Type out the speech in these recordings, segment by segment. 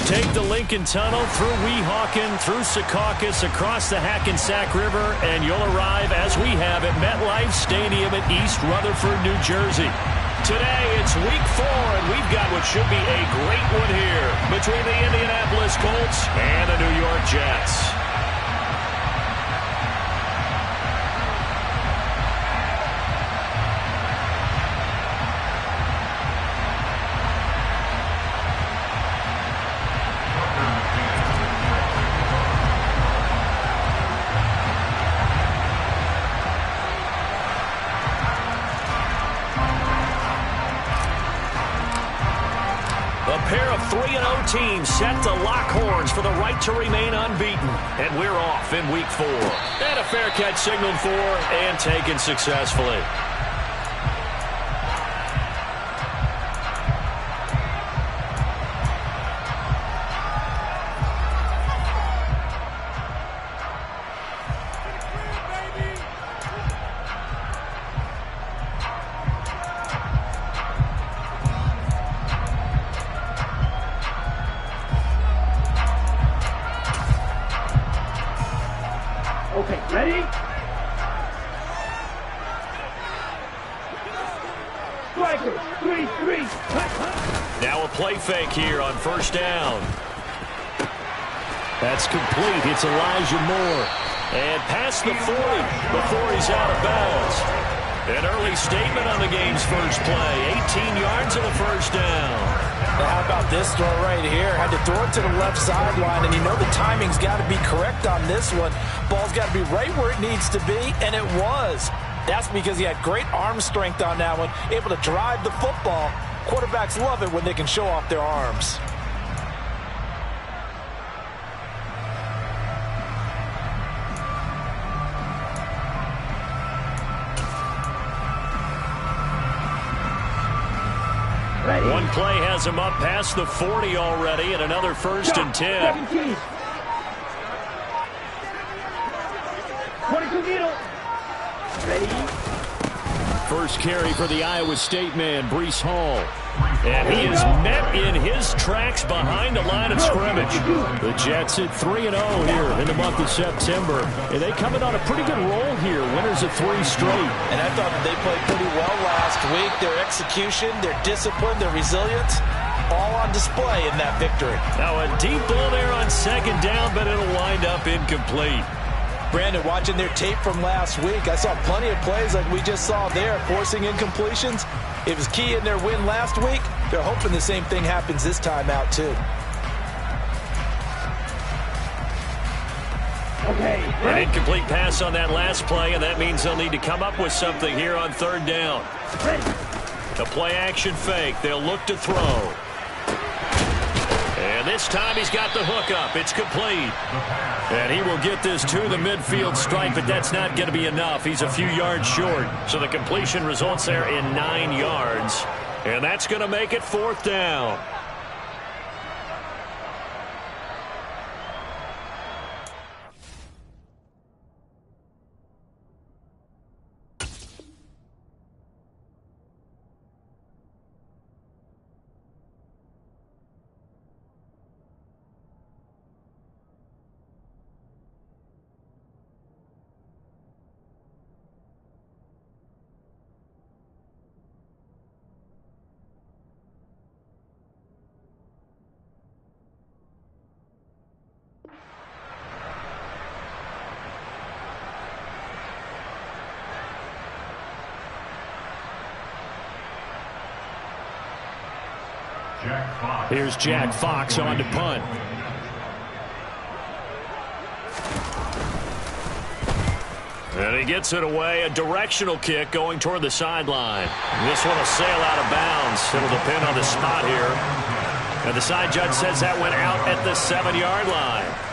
Take the Lincoln Tunnel through Weehawken, through Secaucus, across the Hackensack River, and you'll arrive, as we have, at MetLife Stadium in East Rutherford, New Jersey. Today, it's Week 4, and we've got what should be a great one here between the Indianapolis Colts and the New York Jets. A pair of 3-0 teams set to lock horns for the right to remain unbeaten. And we're off in Week 4. And a fair catch signaled for and taken successfully. Okay, ready? Strikers, 3-3. Now a play fake here on first down. That's complete. It's Elijah Moore. And past the 40 before he's out of bounds. An early statement on the game's first play. 18 yards and a first down. Now how about this throw right here? Had to throw it to the left sideline, and you know the timing's got to be correct on this one. Ball's got to be right where it needs to be, and it was. That's because he had great arm strength on that one, able to drive the football. Quarterbacks love it when they can show off their arms. One play has him up past the 40 already, and another first and 10. 17. 22 middle. Ready? First carry for the Iowa State man, Breece Hall. And he is met in his tracks behind the line of scrimmage. The Jets at 3-0 here in the month of September. And they come in on a pretty good roll here. Winners of 3 straight. And I thought that they played pretty well last week. Their execution, their discipline, their resilience, all on display in that victory. Now a deep ball there on second down, but it'll wind up incomplete. Brandon, watching their tape from last week, I saw plenty of plays like we just saw there, forcing incompletions. It was key in their win last week. They're hoping the same thing happens this time out, too. Okay. An incomplete pass on that last play, and that means they'll need to come up with something here on third down. Ready. The play action fake. They'll look to throw. And this time he's got the hook up. It's complete. And he will get this to the midfield stripe, but that's not going to be enough. He's a few yards short. So the completion results there in 9 yards. And that's going to make it fourth down. Here's Jack Fox on to punt. And he gets it away, a directional kick going toward the sideline. This one will sail out of bounds. It'll depend on the spot here. And the side judge says that went out at the 7-yard line.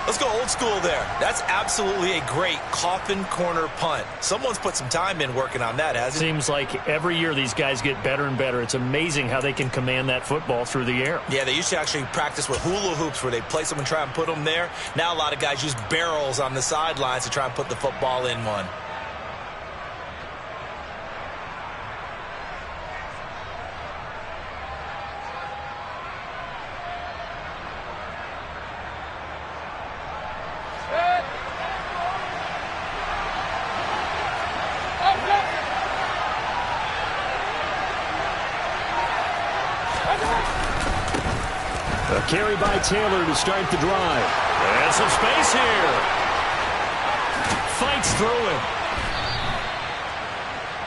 Let's go old school there. That's absolutely a great coffin corner punt. Someone's put some time in working on that, hasn't it? Seems like every year these guys get better and better. It's amazing how they can command that football through the air. Yeah, they used to actually practice with hula hoops where they place them and try and put them there. Now a lot of guys use barrels on the sidelines to try and put the football in one. A carry by Taylor to start the drive. And some space here. Fights through it.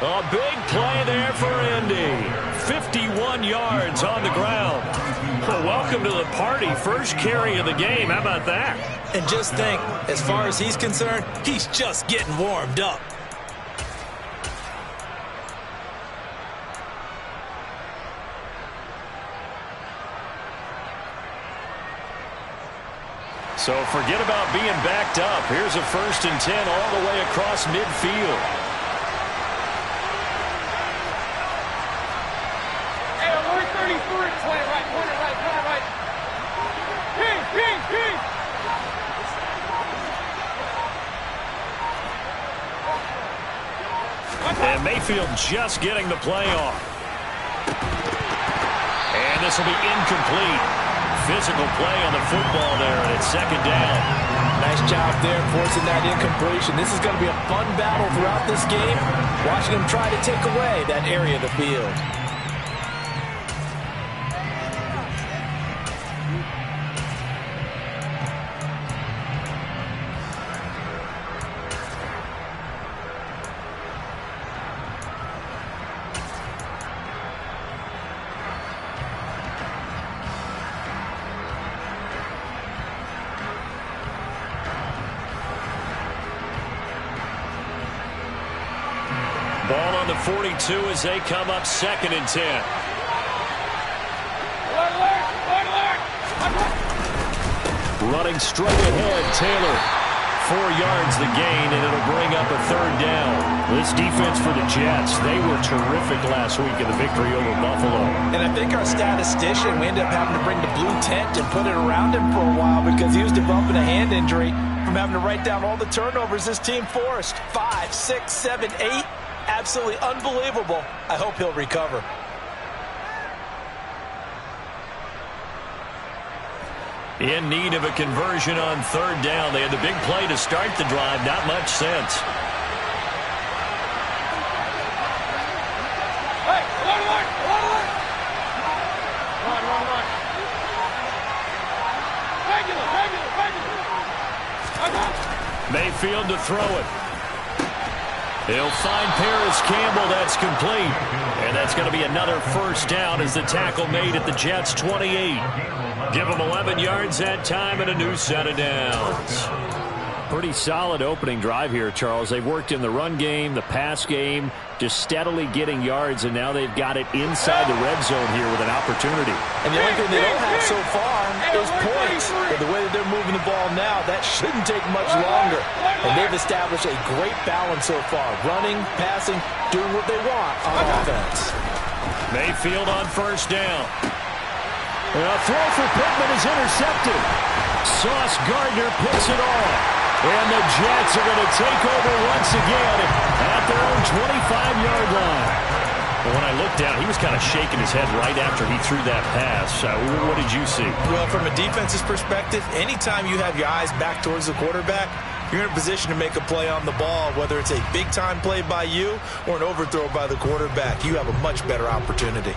A big play there for Indy. 51 yards on the ground. Well, welcome to the party. First carry of the game. How about that? And just think, as far as he's concerned, he's just getting warmed up. So forget about being backed up. Here's a 1st and 10 all the way across midfield. Hey, alert 33. Point it right, point it right, point it right. King, king, king. And Mayfield just getting the play off. And this will be incomplete. Physical play on the football there, and it's 2nd down. Nice job there forcing that incompletion. This is going to be a fun battle throughout this game. Watching him try to take away that area of the field. Ball on the 42 as they come up 2nd and 10. Running straight ahead, Taylor. 4 yards the gain, and it'll bring up a 3rd down. This defense for the Jets, they were terrific last week in the victory over Buffalo. And I think our statistician, we ended up having to bring the blue tent and put it around him for a while because he was developing a hand injury from having to write down all the turnovers this team forced. 5, 6, 7, 8. Absolutely unbelievable. I hope he'll recover. In need of a conversion on 3rd down. They had the big play to start the drive. Not much sense. Hey, run. Regular. Mayfield to throw it. He'll find Paris Campbell. That's complete. And that's going to be another 1st down as the tackle made at the Jets' 28. Give them 11 yards that time and a new set of downs. Pretty solid opening drive here, Charles. They've worked in the run game, the pass game, just steadily getting yards, and now they've got it inside the red zone here with an opportunity. And the only thing they don't have so far is points. But the way that they're moving the ball now, that shouldn't take much longer. And they've established a great balance so far. Running, passing, doing what they want on offense. Mayfield on 1st down. A throw for Pittman is intercepted. Sauce Gardner picks it off. And the Jets are going to take over once again at their own 25-yard line. Well, when I looked down, he was kind of shaking his head right after he threw that pass. What did you see? Well, from a defense's perspective, anytime you have your eyes back towards the quarterback, you're in a position to make a play on the ball, whether it's a big-time play by you or an overthrow by the quarterback. You have a much better opportunity.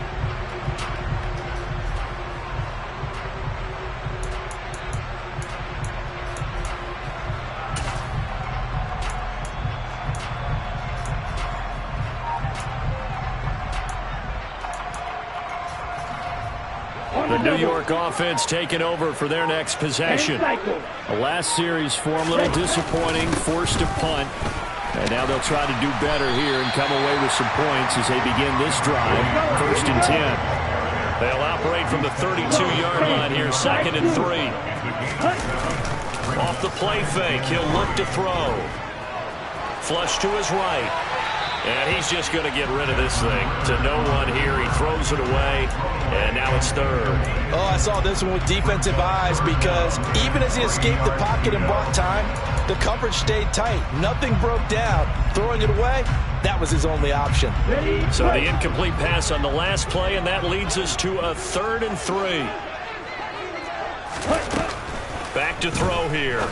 The New York offense taking over for their next possession. The last series for them, a little disappointing, forced to punt. And now they'll try to do better here and come away with some points as they begin this drive. 1st and 10. They'll operate from the 32-yard line here, 2nd and 3. Off the play fake, he'll look to throw. Flush to his right. And he's just going to get rid of this thing to no one here. He throws it away, and now it's 3rd. Oh, I saw this one with defensive eyes because even as he escaped the pocket and bought time, the coverage stayed tight. Nothing broke down. Throwing it away, that was his only option. So the incomplete pass on the last play, and that leads us to a 3rd and 3. Back to throw here.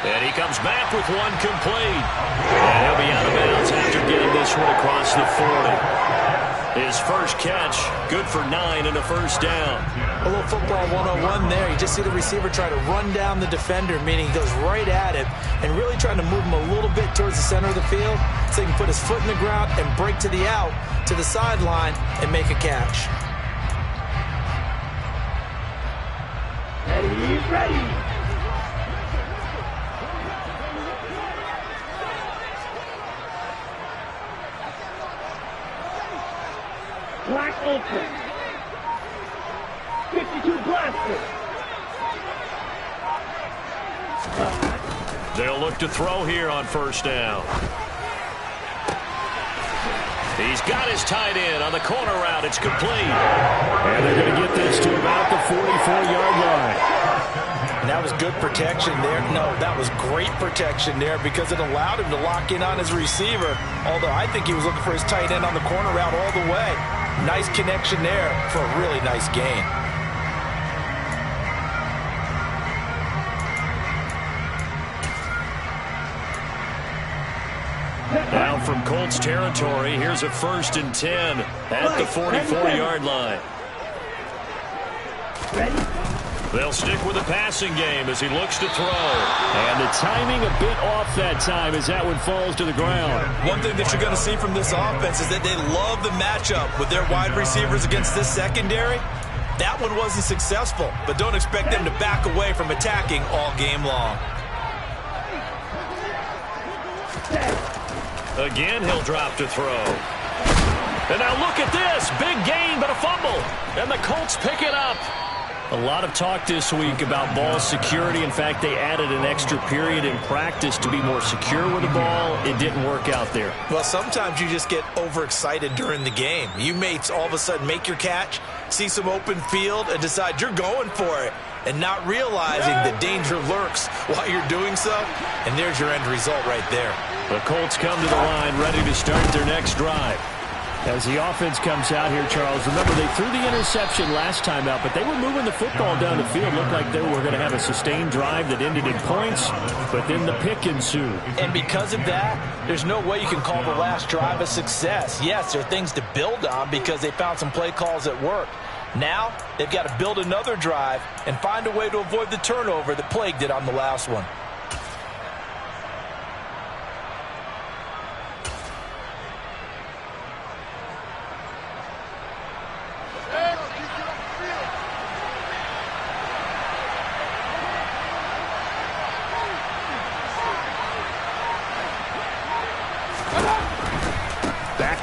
And he comes back with one complete. And he'll be out of bounds after getting this one across the 40. His first catch, good for 9 and a first down. A little football 101 there. You just see the receiver try to run down the defender, meaning he goes right at it and really trying to move him a little bit towards the center of the field so he can put his foot in the ground and break to the out, to the sideline, and make a catch. Ready. Black open. 52 blaster. They'll look to throw here on first down. He's got his tight end on the corner route. It's complete. And they're going to get this to about the 44-yard line. And that was good protection there. No, that was great protection there because it allowed him to lock in on his receiver. Although I think he was looking for his tight end on the corner route all the way. Nice connection there for a really nice gain. Now from Colts territory, here's a 1st and 10 at the 44-yard line. They'll stick with the passing game as he looks to throw. And the timing a bit off that time as that one falls to the ground. One thing that you're going to see from this offense is that they love the matchup with their wide receivers against this secondary. That one wasn't successful, but don't expect them to back away from attacking all game long. Again, he'll drop to throw. And now look at this. Big gain, but a fumble. And the Colts pick it up. A lot of talk this week about ball security. In fact, they added an extra period in practice to be more secure with the ball. It didn't work out there. Well, sometimes you just get overexcited during the game. You may all of a sudden make your catch, see some open field, and decide you're going for it, and not realizing the danger lurks while you're doing so. And there's your end result right there. The Colts come to the line ready to start their next drive. As the offense comes out here, Charles, remember they threw the interception last time out, but they were moving the football down the field. Looked like they were going to have a sustained drive that ended in points, but then the pick ensued. And because of that, there's no way you can call the last drive a success. Yes, there are things to build on because they found some play calls that worked. Now, they've got to build another drive and find a way to avoid the turnover that plagued it on the last one.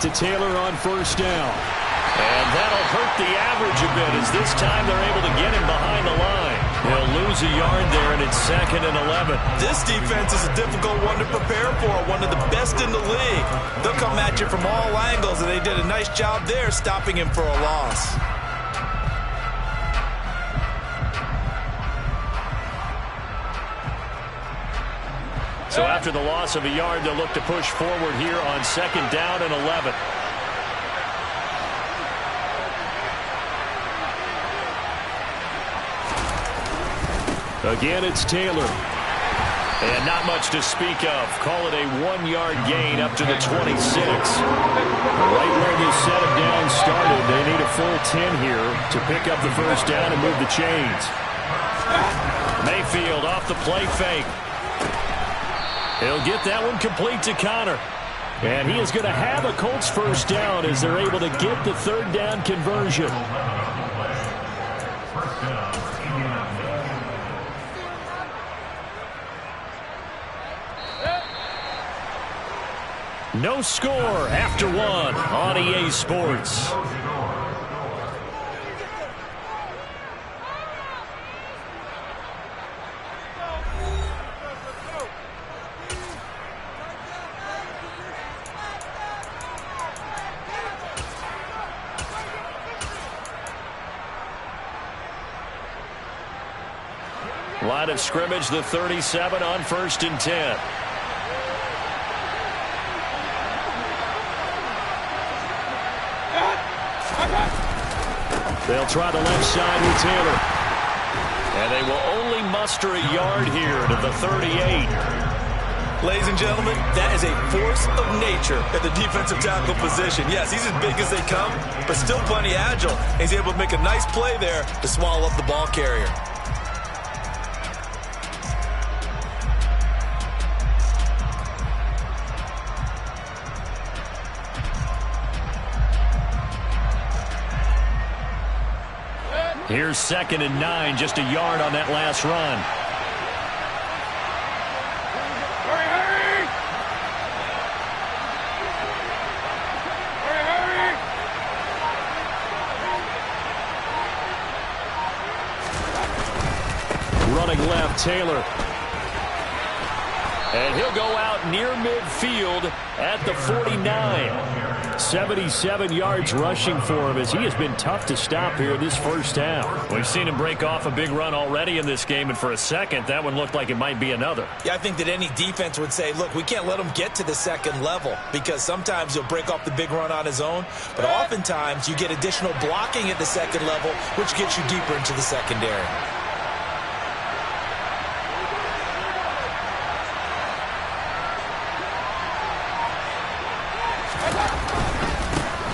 To Taylor on first down. And that'll hurt the average a bit as this time they're able to get him behind the line. He'll lose a yard there, and it's 2nd and 11. This defense is a difficult one to prepare for, one of the best in the league. They'll come at you from all angles, and they did a nice job there stopping him for a loss. So after the loss of a yard, they'll look to push forward here on 2nd down and 11. Again, it's Taylor. And not much to speak of. Call it a 1-yard gain up to the 26. Right where this set of downs started, they need a full 10 here to pick up the first down and move the chains. Mayfield off the play fake. He'll get that one complete to Connor. And he is going to have a Colts first down as they're able to get the 3rd down conversion. No score after 1 on EA Sports. Line of scrimmage, the 37 on 1st and 10. They'll try the left side with Taylor. And they will only muster a yard here to the 38. Ladies and gentlemen, that is a force of nature at the defensive tackle position. Yes, he's as big as they come, but still plenty agile. He's able to make a nice play there to swallow up the ball carrier. Here's 2nd and 9, just a yard on that last run. Hurry, hurry! Hurry, hurry! Running left, Taylor. And he'll go out near midfield at the 49. 77 yards rushing for him as he has been tough to stop here this first half. We've seen him break off a big run already in this game, and for a second, that one looked like it might be another. Yeah, I think that any defense would say, look, we can't let him get to the second level because sometimes he'll break off the big run on his own, but oftentimes you get additional blocking at the second level, which gets you deeper into the secondary.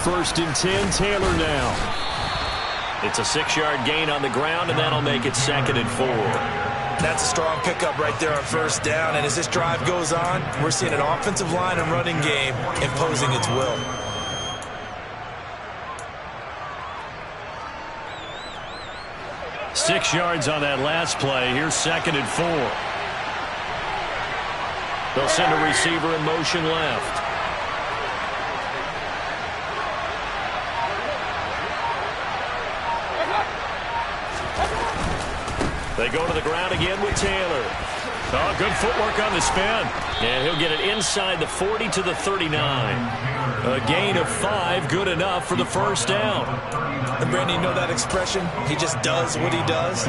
First and 10, Taylor now. It's a 6-yard gain on the ground, and that'll make it 2nd and 4. That's a strong pickup right there on first down, and as this drive goes on, we're seeing an offensive line and running game imposing its will. Six yards on that last play. Here's 2nd and 4. They'll send a receiver in motion left. They go to the ground again with Taylor. Oh, good footwork on the spin. And he'll get it inside the 40 to the 39. A gain of 5, good enough for the first down. And Brandon, you know that expression? He just does what he does.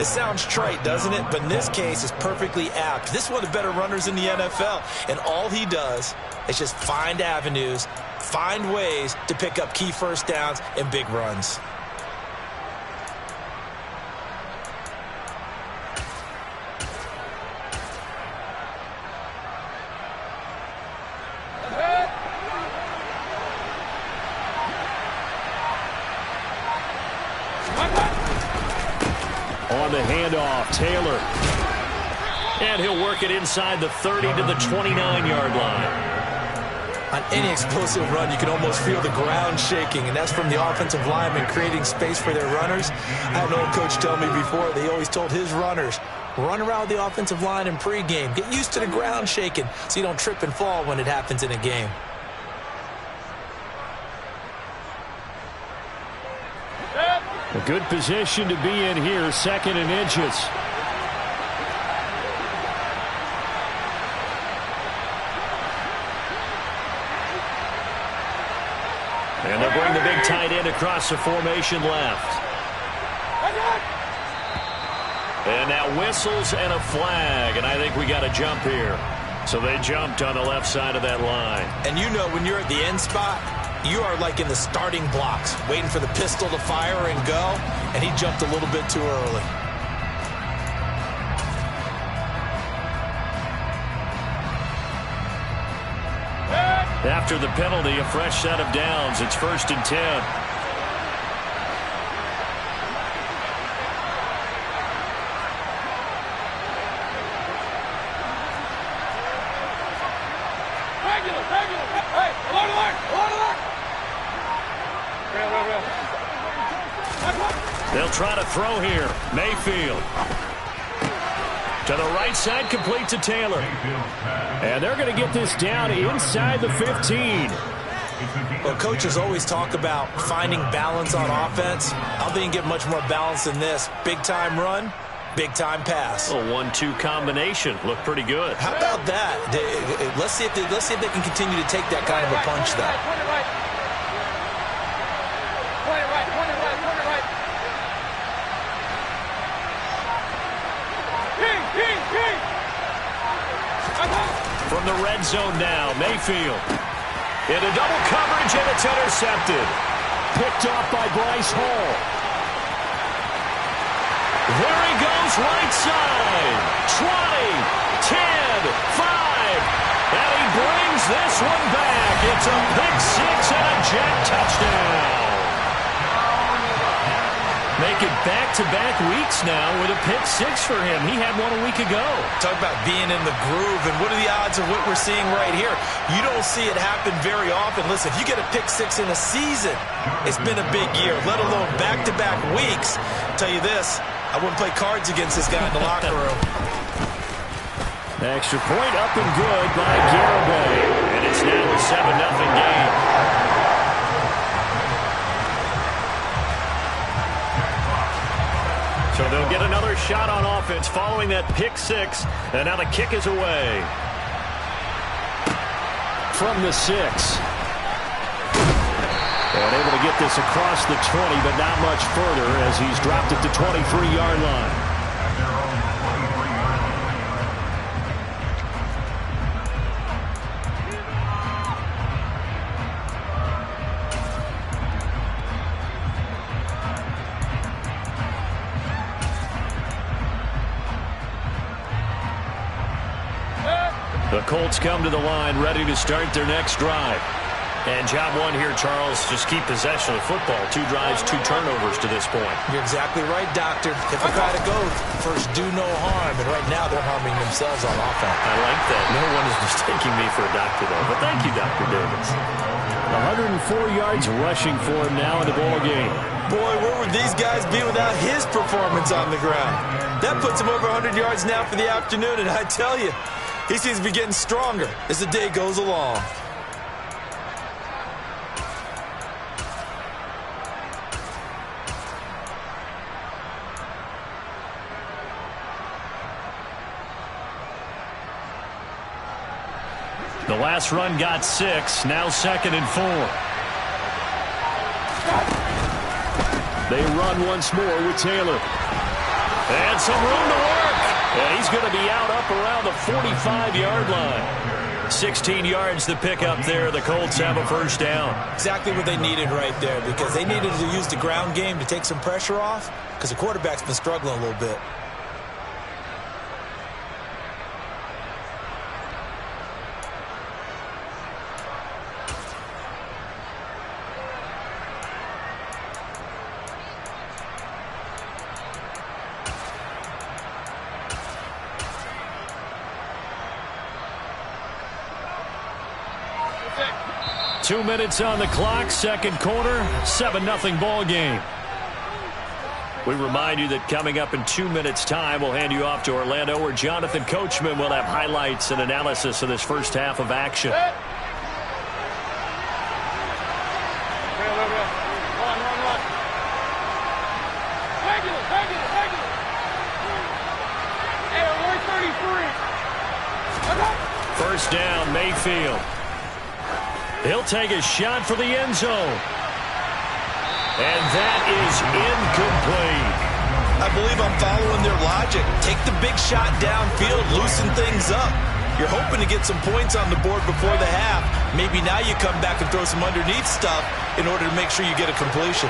It sounds trite, doesn't it? But in this case, it's perfectly apt. This is one of the better runners in the NFL. And all he does is just find avenues, find ways to pick up key first downs and big runs. On the handoff, Taylor. And he'll work it inside the 30 to the 29-yard line. On any explosive run, you can almost feel the ground shaking, and that's from the offensive linemen creating space for their runners. I had an old coach tell me before, they always told his runners, run around the offensive line in pregame. Get used to the ground shaking so you don't trip and fall when it happens in a game. A good position to be in here, 2nd and inches. And they'll bring the big tight end across the formation left. And now whistles and a flag, and I think we got a jump here. So they jumped on the left side of that line. And you know when you're at the end spot, you are like in the starting blocks, waiting for the pistol to fire and go, and he jumped a little bit too early. After the penalty, a fresh set of downs. It's 1st and 10. They'll try to throw here. Mayfield. To the right side, complete to Taylor. And they're going to get this down inside the 15. Well, coaches always talk about finding balance on offense. I don't think you get much more balance than this. Big-time run, big-time pass. A 1-2 combination. Looked pretty good. How about that? Let's see if they can continue to take that kind of a punch, though. From the red zone now, Mayfield. Into double coverage, and it's intercepted. Picked off by Bryce Hall. There he goes, right side. 20, 10, 5. And he brings this one back. It's a pick six and a Jet touchdown. Making back-to-back weeks now with a pick six for him. He had one a week ago. Talk about being in the groove, and what are the odds of what we're seeing right here? You don't see it happen very often. Listen, if you get a pick six in a season, it's been a big year, let alone back-to-back weeks. I'll tell you this, I wouldn't play cards against this guy in the locker room. Extra point up and good by Garibay. And it's now a 7-0 game. So they'll get another shot on offense following that pick six. And now the kick is away. From the 6. And able to get this across the 20, but not much further as he's dropped it to 23-yard line. The Colts come to the line, ready to start their next drive. And job one here, Charles, just keep possession of football. 2 drives, 2 turnovers to this point. You're exactly right, Doctor. If we gotta go, first do no harm. And right now, they're harming themselves on offense. I like that. No one is mistaking me for a doctor, though. But thank you, Dr. Davis. 104 yards rushing for him now in the ball game. Boy, where would these guys be without his performance on the ground? That puts him over 100 yards now for the afternoon, and I tell you, he seems to be getting stronger as the day goes along. The last run got 6, now 2nd and 4. They run once more with Taylor. And some room to work. And he's going to be out up around the 45-yard line. 16 yards to pick up there. The Colts have a first down. Exactly what they needed right there, because they needed to use the ground game to take some pressure off, because the quarterback's been struggling a little bit. Okay. 2 minutes on the clock, second quarter, 7-0 ball game. We remind you that coming up in 2 minutes' time, we'll hand you off to Orlando, where Jonathan Coachman will have highlights and analysis of this first half of action. Run. Regular. Hey, we're 33. First down, Mayfield. He'll take a shot for the end zone. And that is incomplete. I believe I'm following their logic. Take the big shot downfield, loosen things up. You're hoping to get some points on the board before the half. Maybe now you come back and throw some underneath stuff in order to make sure you get a completion.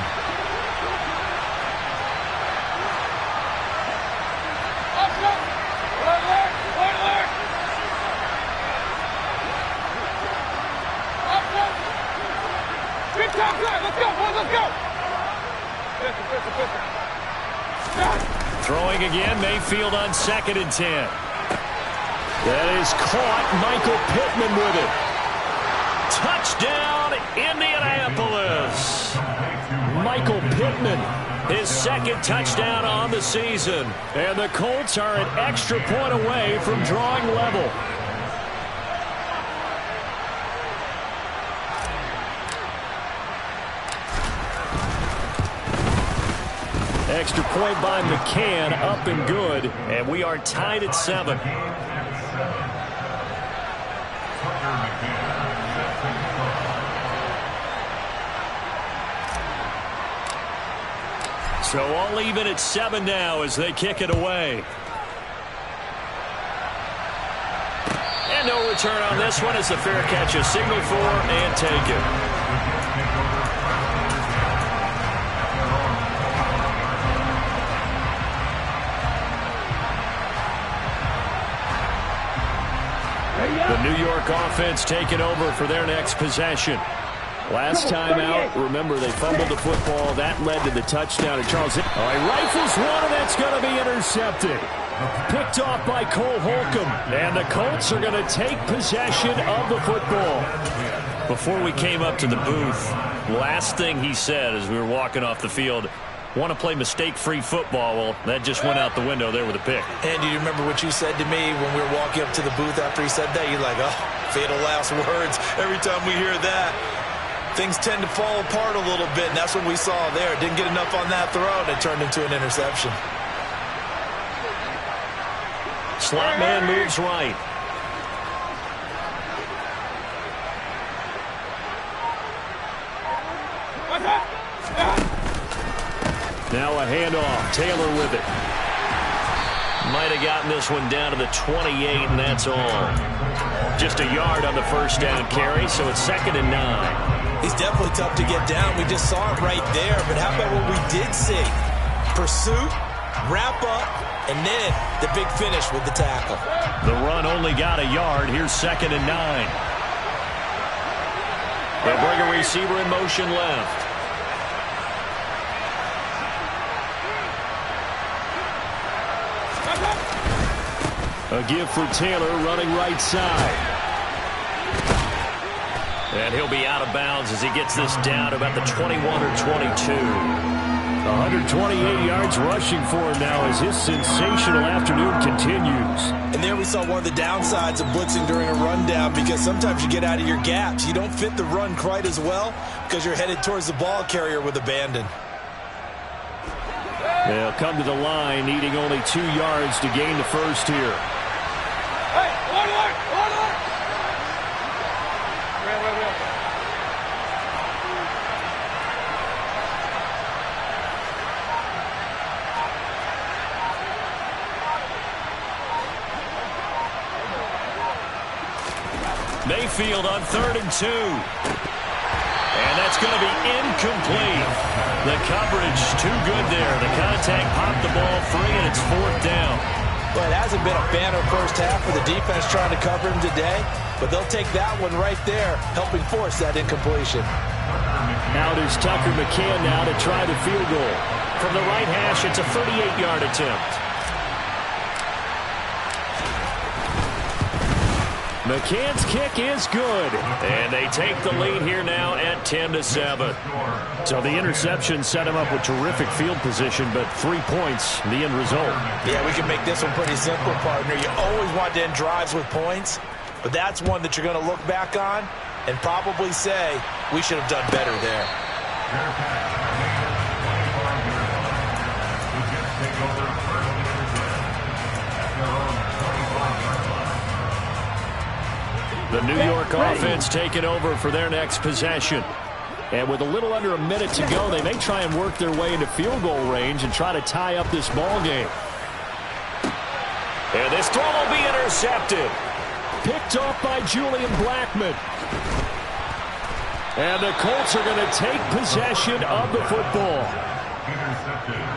Throwing again, Mayfield on 2nd and 10. That is caught. Michael Pittman with it. Touchdown, Indianapolis. Michael Pittman, his 2nd touchdown on the season. And the Colts are an extra point away from drawing level. Extra point by McCann, up and good, and we are tied at 7. So all even at 7 now as they kick it away. And no return on this one as the fair catch is signaled for and taken. The New York offense taking over for their next possession. Last time out, remember, they fumbled the football. That led to the touchdown of Charles. He rifles one, and that's going to be intercepted. Picked off by Cole Holcomb. And the Colts are going to take possession of the football. Before we came up to the booth, last thing he said as we were walking off the field, want to play mistake-free football. Well, that just went out the window there with a pick. And do you remember what you said to me when we were walking up to the booth after he said that? You're like, oh, fatal last words. Every time we hear that, things tend to fall apart a little bit, and that's what we saw there. Didn't get enough on that throw, and it turned into an interception. Slot man moves right. Now a handoff. Taylor with it. Might have gotten this one down to the 28, and that's all. Just a yard on the first down carry, so it's 2nd and 9. He's definitely tough to get down. We just saw it right there. But how about what we did see? Pursuit, wrap up, and then the big finish with the tackle. The run only got a yard. Here's 2nd and 9. They'll bring a receiver in motion left. A give for Taylor running right side. And he'll be out of bounds as he gets this down to about the 21 or 22. 128 yards rushing for him now as his sensational afternoon continues. And there we saw one of the downsides of blitzing during a rundown, because sometimes you get out of your gaps. You don't fit the run quite as well because you're headed towards the ball carrier with abandon. They'll come to the line, needing only 2 yards to gain the first here. Hey, one. Real. Mayfield on 3rd and 2. And that's going to be incomplete. The coverage too good there. The contact popped the ball free, and it's 4th down. Well, it hasn't been a banner first half for the defense trying to cover him today, but they'll take that one right there, helping force that incompletion. Out is Tucker McCann now to try the field goal. From the right hash, it's a 38-yard attempt. McCann's kick is good. And they take the lead here now at 10-7. So the interception set him up with terrific field position, but 3 points, the end result. Yeah, we can make this one pretty simple, partner. You always want to end drives with points, but that's one that you're going to look back on and probably say, we should have done better there. The New York offense taking over for their next possession. And with a little under a minute to go, they may try and work their way into field goal range and try to tie up this ball game. And this throw will be intercepted. Picked off by Julian Blackmon. And the Colts are going to take possession of the football.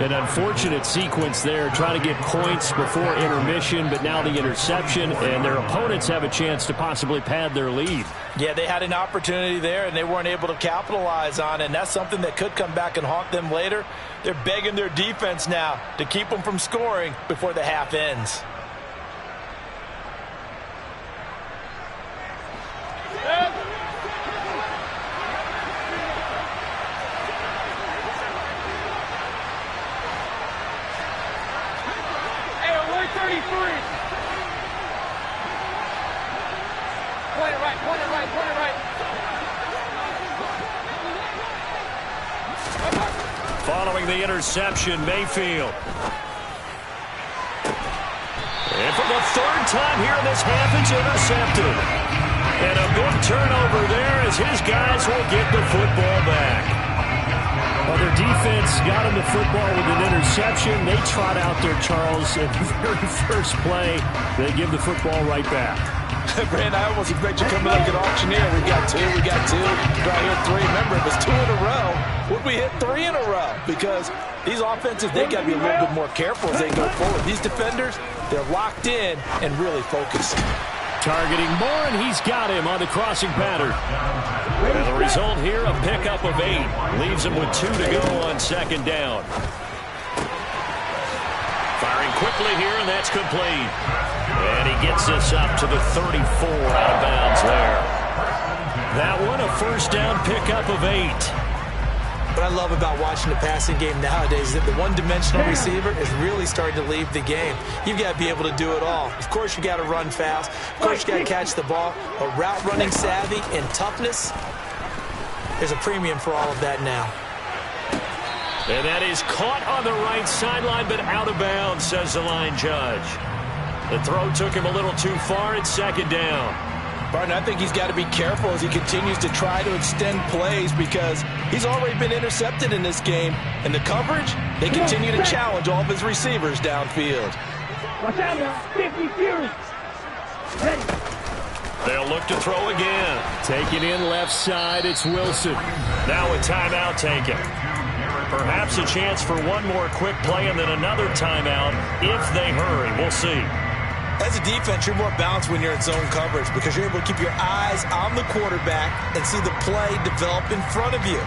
An unfortunate sequence there, trying to get points before intermission, but now the interception, and their opponents have a chance to possibly pad their lead. Yeah, they had an opportunity there, and they weren't able to capitalize on it, and that's something that could come back and haunt them later. They're begging their defense now to keep them from scoring before the half ends. Following the interception, Mayfield. And for the 3rd time here in this half, it's intercepted. And a big turnover there as his guys will get the football back. Well, their defense got him the football with an interception. They trot out there, Charles, at the very first play. They give the football right back. Brand, I almost expect you coming like an auctioneer. We got two. Right here, 3. Remember, it was 2 in a row. Would we hit 3 in a row? Because these offenses, they got to be a little bit more careful as they go forward. These defenders, they're locked in and really focused. Targeting Moore, and he's got him on the crossing pattern. And the result here, a pickup of 8. Leaves him with 2 to go on second down. Firing quickly here, and that's complete. And he gets this up to the 34 out of bounds there. That one, a first down pickup of 8. What I love about watching the passing game nowadays is that the one-dimensional receiver is really starting to leave the game. You've got to be able to do it all. Of course, you got to run fast. Of course, you got to catch the ball. But route running savvy and toughness, there's a premium for all of that now. And that is caught on the right sideline, but out of bounds, says the line judge. The throw took him a little too far. It's second down. Barton, I think he's got to be careful as he continues to try to extend plays because he's already been intercepted in this game. And the coverage, they continue to challenge all of his receivers downfield. Watch out now. 50 Fury. Ready. They'll look to throw again. Take it in left side. It's Wilson. Now a timeout taken. Perhaps a chance for one more quick play and then another timeout if they hurry. We'll see. As a defense, you're more balanced when you're in zone coverage because you're able to keep your eyes on the quarterback and see the play develop in front of you.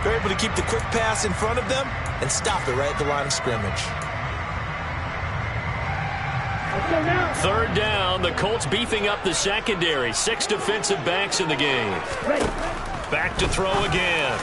You're able to keep the quick pass in front of them and stop it right at the line of scrimmage. Third down, the Colts beefing up the secondary. 6 defensive backs in the game. Back to throw again.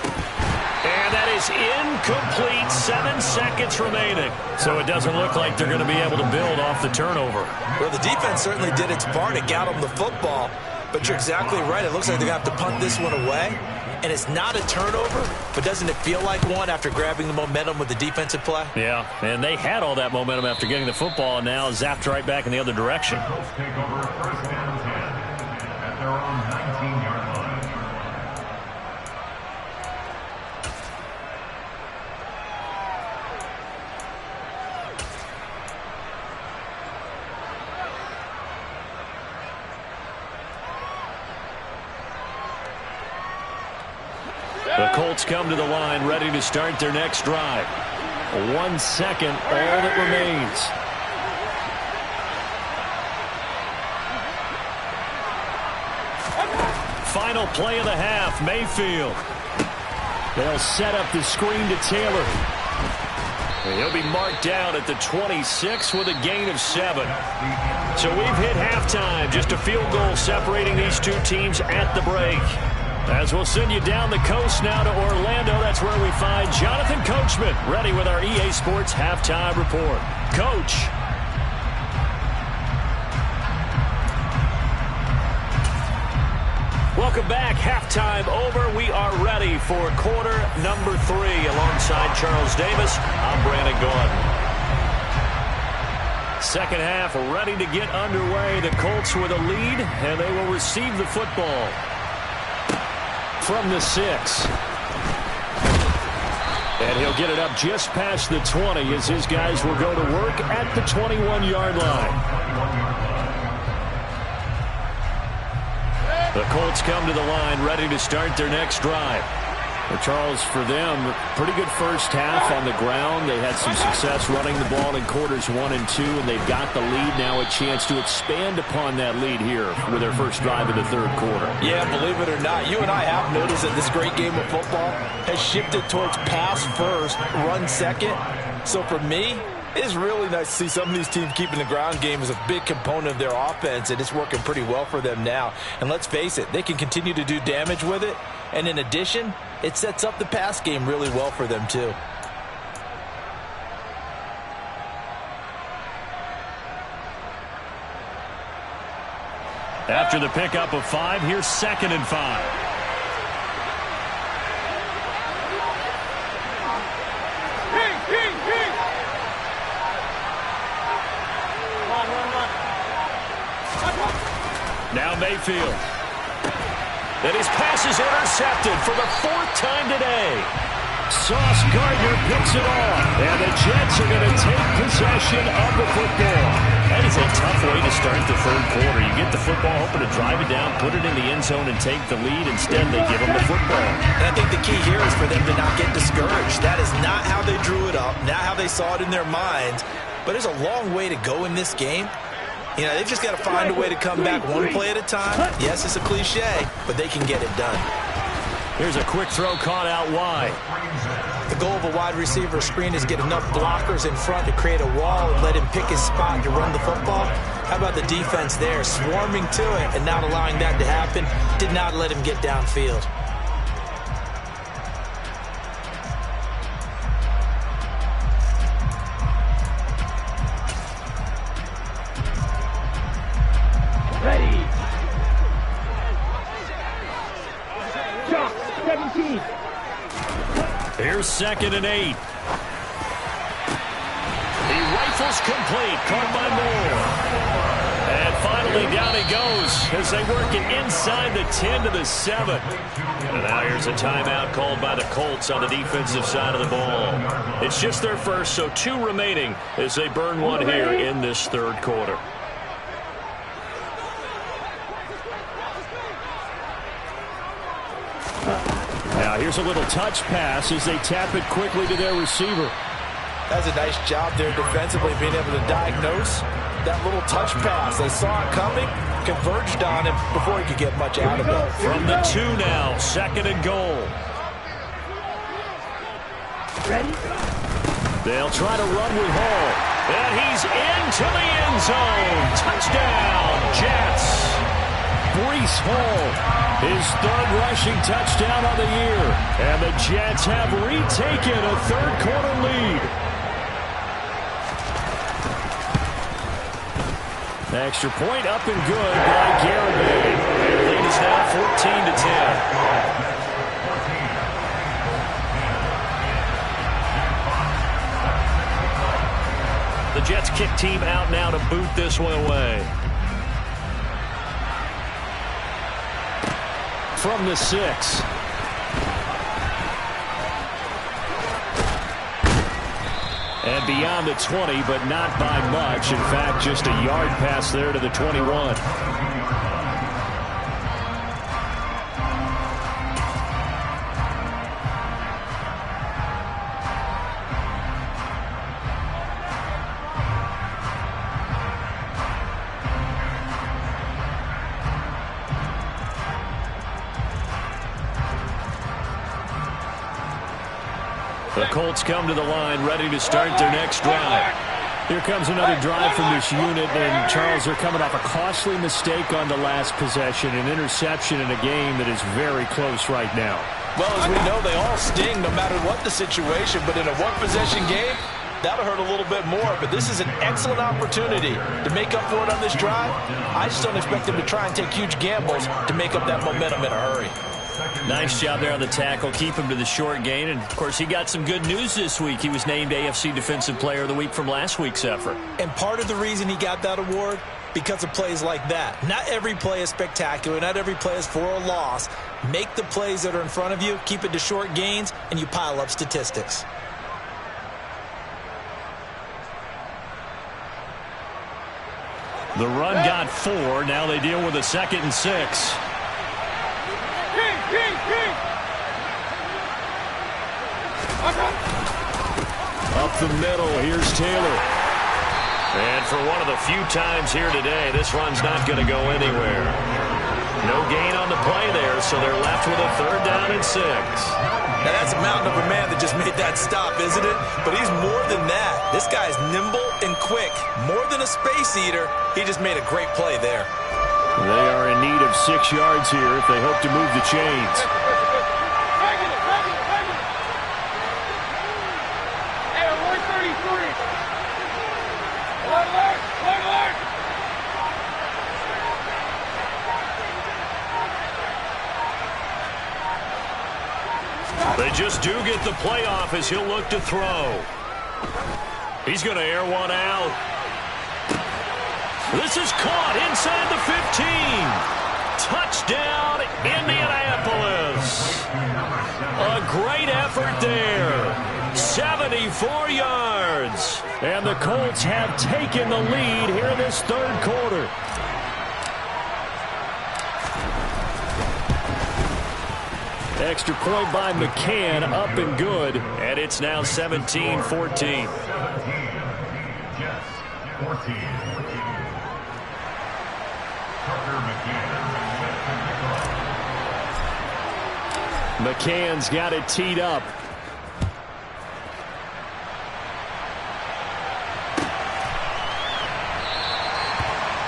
And that is incomplete. 7 seconds remaining. So it doesn't look like they're going to be able to build off the turnover. Well, the defense certainly did its part. It got them the football. But you're exactly right. It looks like they're going to have to punt this one away. And it's not a turnover, but doesn't it feel like one after grabbing the momentum with the defensive play? Yeah, and they had all that momentum after getting the football and now zapped right back in the other direction. Take over first down and 10 at their own 19-yard line. The Colts come to the line ready to start their next drive. 1 second, all that remains. Final play of the half, Mayfield. They'll set up the screen to Taylor. And he'll be marked down at the 26 with a gain of 7. So we've hit halftime. Just a field goal separating these two teams at the break. As we'll send you down the coast now to Orlando, that's where we find Jonathan Coachman, ready with our EA Sports Halftime Report. Coach. Welcome back. Halftime over. We are ready for quarter number 3. Alongside Charles Davis, I'm Brandon Gordon. Second half ready to get underway. The Colts with a lead, and they will receive the football from the 6. And he'll get it up just past the 20 as his guys will go to work at the 21-yard line. The Colts come to the line ready to start their next drive. Well, Charles, for them, pretty good first half on the ground. They had some success running the ball in quarters 1 and 2, and they've got the lead now, a chance to expand upon that lead here with their first drive of the third quarter. Yeah, believe it or not, you and I have noticed that this great game of football has shifted towards pass first, run second. So for me, it's really nice to see some of these teams keeping the ground game as a big component of their offense, and it's working pretty well for them now. And let's face it, they can continue to do damage with it. And in addition, it sets up the pass game really well for them, too. After the pickup of 5, here's 2nd and 5. Now Mayfield. And his pass is intercepted for the 4th time today. Sauce Gardner picks it off. And the Jets are going to take possession of the football. That is a tough way to start the third quarter. You get the football, hoping to drive it down, put it in the end zone, and take the lead. Instead, they give them the football. And I think the key here is for them to not get discouraged. That is not how they drew it up, not how they saw it in their minds. But there's a long way to go in this game. You know, they've just got to find a way to come back one play at a time. Yes, it's a cliche, but they can get it done. Here's a quick throw caught out wide. The goal of a wide receiver screen is get enough blockers in front to create a wall and let him pick his spot to run the football. How about the defense there, swarming to it and not allowing that to happen? Did not let him get downfield. Ready. Shot, 17. Here's 2nd and 8. He rifles complete, caught by Moore. And finally down he goes as they work it inside the 10 to the 7. And now here's a timeout called by the Colts on the defensive side of the ball. It's just their first, so 2 remaining as they burn one here in this 3rd quarter. Now here's a little touch pass as they tap it quickly to their receiver. That's a nice job there defensively, being able to diagnose that little touch pass. They saw it coming, converged on him before he could get much out of it. From the 2 now, 2nd and goal. Ready? They'll try to run with Hall. And he's into the end zone. Touchdown, Jets. Breece Hall, his 3rd rushing touchdown on the year. And the Jets have retaken a 3rd quarter lead. Extra point up and good by GaMiNg. The lead is now 14 to 10. The Jets kick team out now to boot this one away. From the 6. And beyond the 20, but not by much. In fact, just a yard pass there to the 21. The Colts come to the line, ready to start their next drive. Here comes another drive from this unit, and Charles, they're coming off a costly mistake on the last possession, an interception in a game that is very close right now. Well, as we know, they all sting no matter what the situation, but in a one-possession game, that'll hurt a little bit more. But this is an excellent opportunity to make up for it on this drive. I just don't expect them to try and take huge gambles to make up that momentum in a hurry. Nice job there on the tackle. Keep him to the short gain. And, of course, he got some good news this week. He was named AFC Defensive Player of the Week from last week's effort. And part of the reason he got that award, because of plays like that. Not every play is spectacular. Not every play is for a loss. Make the plays that are in front of you, keep it to short gains, and you pile up statistics. The run got 4. Now they deal with a 2nd and 6. Up the middle, here's Taylor. And for one of the few times here today, this run's not going to go anywhere. No gain on the play there, so they're left with a 3rd down and 6. Now that's a mountain of a man that just made that stop, isn't it? But he's more than that. This guy's nimble and quick. More than a space eater, he just made a great play there. They are in need of 6 yards here if they hope to move the chains. They just do get the playoff as he'll look to throw. He's going to air one out. This is caught inside the 15. Touchdown, Indianapolis. A great effort there. 74 yards. And the Colts have taken the lead here in this 3rd quarter. Extra point by McCann, up and good. And it's now 17-14. McCann's got it teed up.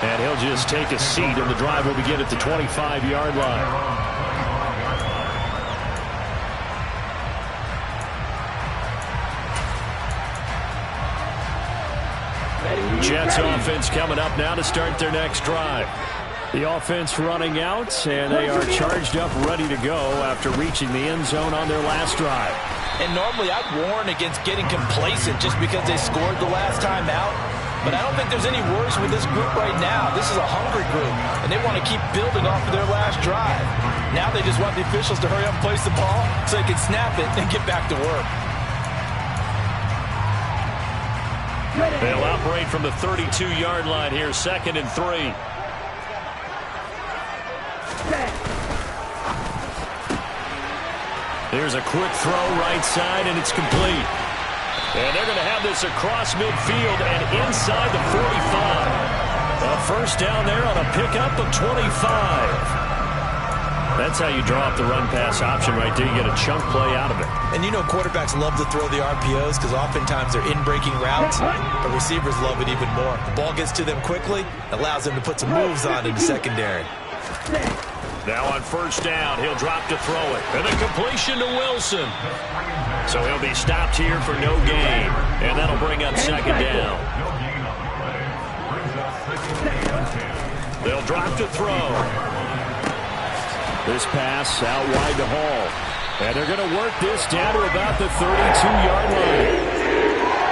And he'll just take a seat, and the drive will begin at the 25-yard line. Jets offense coming up now to start their next drive. The offense running out, and they are charged up, ready to go after reaching the end zone on their last drive. And normally I'd warn against getting complacent just because they scored the last time out. But I don't think there's any worries with this group right now. This is a hungry group, and they want to keep building off of their last drive. Now they just want the officials to hurry up and place the ball so they can snap it and get back to work. They'll operate from the 32-yard line here, 2nd and 3. There's a quick throw right side, and it's complete. And they're going to have this across midfield and inside the 45. A first down there on a pickup of 25. That's how you draw up the run-pass option right there. You get a chunk play out of it. And you know quarterbacks love to throw the RPOs because oftentimes they're in-breaking routes, but receivers love it even more. The ball gets to them quickly, allows them to put some moves on in the secondary. Now on first down, he'll drop to throw it. And a completion to Wilson. So he'll be stopped here for no gain. And that'll bring up 2nd down. They'll drop to throw. This pass out wide to Hall. And they're going to work this down to about the 32-yard line.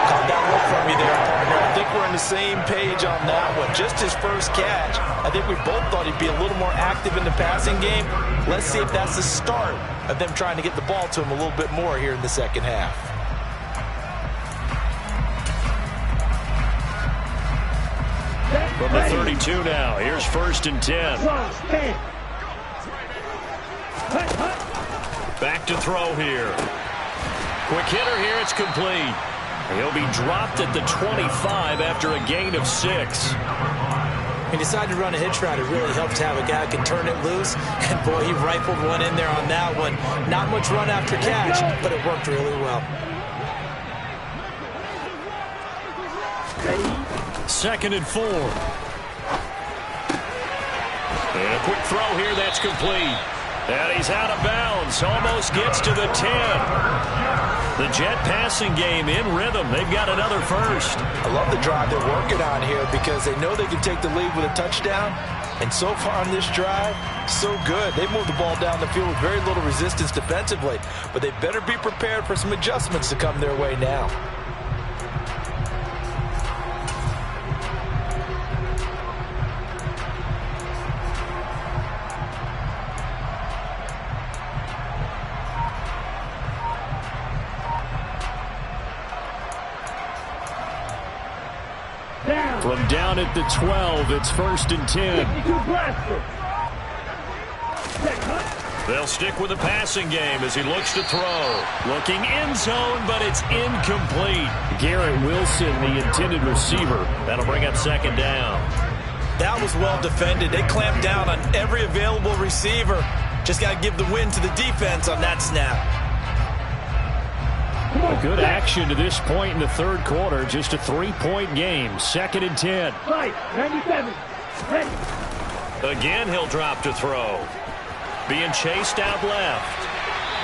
Caught that look from me there, partner. I think we're on the same page on that one. Just his first catch. I think we both thought he'd be a little more active in the passing game. Let's see if that's the start of them trying to get the ball to him a little bit more here in the second half. From the 32 now, here's 1st and 10. Back to throw here. Quick hitter here, it's complete. He'll be dropped at the 25 after a gain of 6. He decided to run a hitch route. It really helps to have a guy who can turn it loose. And, boy, he rifled one in there on that one. Not much run after catch, but it worked really well. 2nd and 4. And a quick throw here, that's complete. And he's out of bounds. Almost gets to the 10. The Jet passing game in rhythm. They've got another first. I love the drive they're working on here because they know they can take the lead with a touchdown. And so far on this drive, so good. They moved the ball down the field with very little resistance defensively. But they better be prepared for some adjustments to come their way now. From down at the 12, it's 1st and 10. They'll stick with the passing game as he looks to throw. Looking end zone, but it's incomplete. Garrett Wilson, the intended receiver. That'll bring up 2nd down. That was well defended. They clamped down on every available receiver. Just got to give the win to the defense on that snap. A good action to this point in the 3rd quarter. Just a 3-point game. 2nd and 10. 97. Ready. Again, he'll drop to throw. Being chased out left.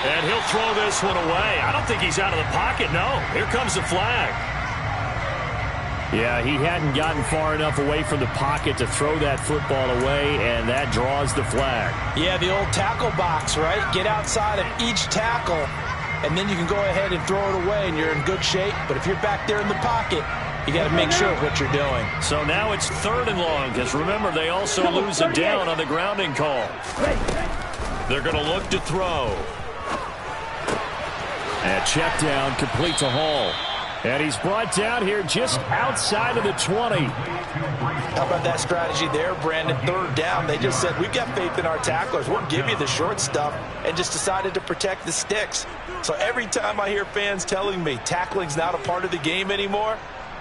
And he'll throw this one away. I don't think he's out of the pocket. No. Here comes the flag. Yeah, he hadn't gotten far enough away from the pocket to throw that football away, and that draws the flag. Yeah, the old tackle box, right? Get outside of each tackle, and then you can go ahead and throw it away, and you're in good shape. But if you're back there in the pocket, you got to make sure of what you're doing. So now it's 3rd and long, because remember, they also lose a down on the grounding call. They're going to look to throw. And check down, complete to Hall. And he's brought down here just outside of the 20. How about that strategy there, Brandon? 3rd down. They just said, we've got faith in our tacklers. We'll give you the short stuff, and just decided to protect the sticks. So every time I hear fans telling me tackling's not a part of the game anymore,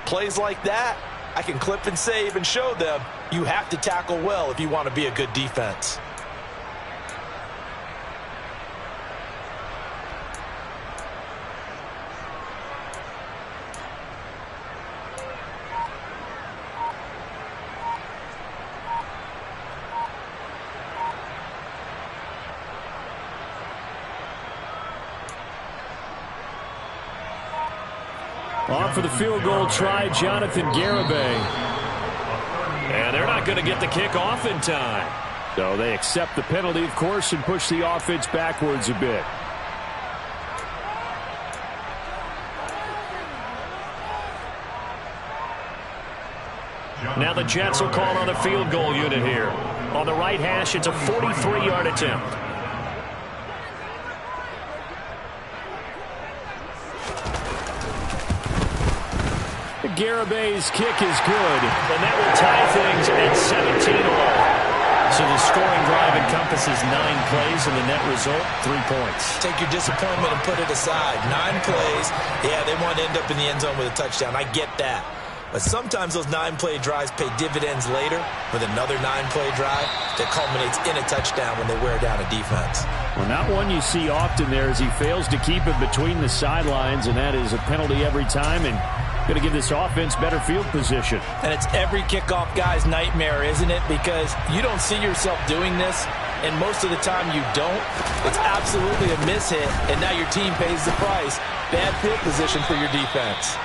plays like that, I can clip and save and show them you have to tackle well if you want to be a good defense. Off for the field goal try, Jonathan GaMiNg. And they're not going to get the kick off in time. So they accept the penalty, of course, and push the offense backwards a bit. Now the Jets will call on a field goal unit here. On the right hash, it's a 43-yard attempt. GaMiNg's kick is good, and that will tie things at 17-all. So the scoring drive encompasses 9 plays, and the net result, 3 points. Take your disappointment and put it aside. 9 plays. Yeah, they want to end up in the end zone with a touchdown. I get that. But sometimes those 9-play drives pay dividends later with another 9-play drive that culminates in a touchdown when they wear down a defense. Well, not one you see often there as he fails to keep it between the sidelines, and that is a penalty every time, and going to give this offense better field position. And it's every kickoff guy's nightmare, isn't it? Because you don't see yourself doing this, and most of the time you don't. It's absolutely a mishit, and now your team pays the price. Bad field position for your defense.